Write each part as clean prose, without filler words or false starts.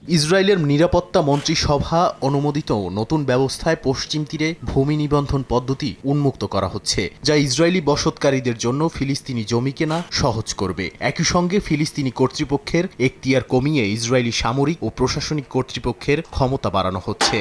ইসরায়েলের নিরাপত্তা মন্ত্রিসভা অনুমোদিত নতুন ব্যবস্থায় পশ্চিম তীরে ভূমি নিবন্ধন পদ্ধতি উন্মুক্ত করা হচ্ছে, যা ইসরায়েলি বসতকারীদের জন্য ফিলিস্তিনি জমি কেনা সহজ করবে। একই সঙ্গে ফিলিস্তিনি কর্তৃপক্ষের এখতিয়ার কমিয়ে ইসরায়েলি সামরিক ও প্রশাসনিক কর্তৃপক্ষের ক্ষমতা বাড়ানো হচ্ছে।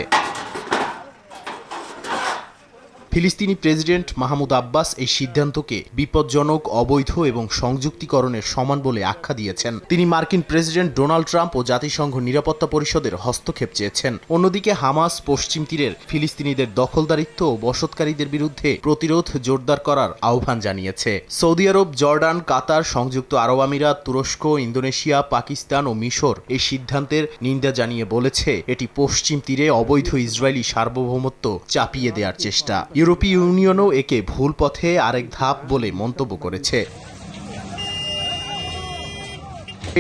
ফিলিস্তিনি প্রেসিডেন্ট মাহমুদ আব্বাস এই সিদ্ধান্তকে বিপজ্জনক, অবৈধ এবং সংযুক্তিকরণের সমান বলে আখ্যা দিয়েছেন। তিনি মার্কিন প্রেসিডেন্ট ডোনাল্ড ট্রাম্প ও জাতিসংঘ নিরাপত্তা পরিষদের হস্তক্ষেপ চেয়েছেন। অন্যদিকে হামাস পশ্চিম তীরের ফিলিস্তিনিদের দখলদারিত্ব ও বসতকারীদের বিরুদ্ধে প্রতিরোধ জোরদার করার আহ্বান জানিয়েছে। সৌদি আরব, জর্ডান, কাতার, সংযুক্ত আরব আমিরাত, তুরস্ক, ইন্দোনেশিয়া, পাকিস্তান ও মিশর এই সিদ্ধান্তের নিন্দা জানিয়ে বলেছে, এটি পশ্চিম তীরে অবৈধ ইসরায়েলি সার্বভৌমত্ব চাপিয়ে দেওয়ার চেষ্টা। ইউরোপীয় ইউনিয়নও একে ভুল পথে আরেক ধাপ বলে মন্তব্য করেছে।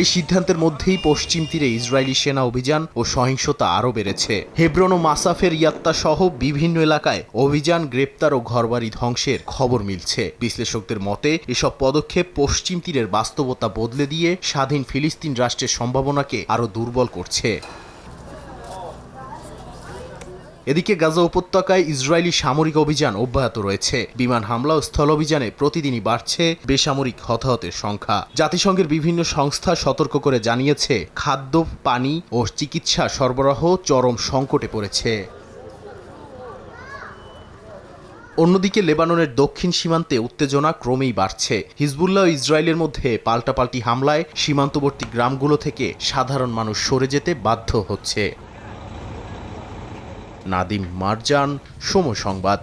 এই সিদ্ধান্তের মধ্যেই পশ্চিম তীরে ইসরায়েলি সেনা অভিযান ও সহিংসতা আরও বেড়েছে। হেব্রন ও মাসাফের ইয়াত্তা সহ বিভিন্ন এলাকায় অভিযান, গ্রেপ্তার ও ঘরবাড়ি ধ্বংসের খবর মিলছে। বিশ্লেষকদের মতে এসব পদক্ষেপ পশ্চিম তীরের বাস্তবতা বদলে দিয়ে স্বাধীন ফিলিস্তিন রাষ্ট্রের সম্ভাবনাকে আরও দুর্বল করছে। এদিকে গাজা উপত্যকায় ইসরায়েলি সামরিক অভিযান অব্যাহত রয়েছে। বিমান হামলা ও স্থল অভিযানে প্রতিদিনই বাড়ছে বেসামরিক হতাহতের সংখ্যা। জাতিসংঘের বিভিন্ন সংস্থা সতর্ক করে জানিয়েছে, খাদ্য, পানি ও চিকিৎসা সরবরাহ চরম সংকটে পড়েছে। অন্যদিকে লেবাননের দক্ষিণ সীমান্তে উত্তেজনা ক্রমেই বাড়ছে। হিজবুল্লাহ ও ইসরায়েলের মধ্যে পাল্টাপাল্টি হামলায় সীমান্তবর্তী গ্রামগুলো থেকে সাধারণ মানুষ সরে যেতে বাধ্য হচ্ছে। নাদিম মারজান, সময় সংবাদ।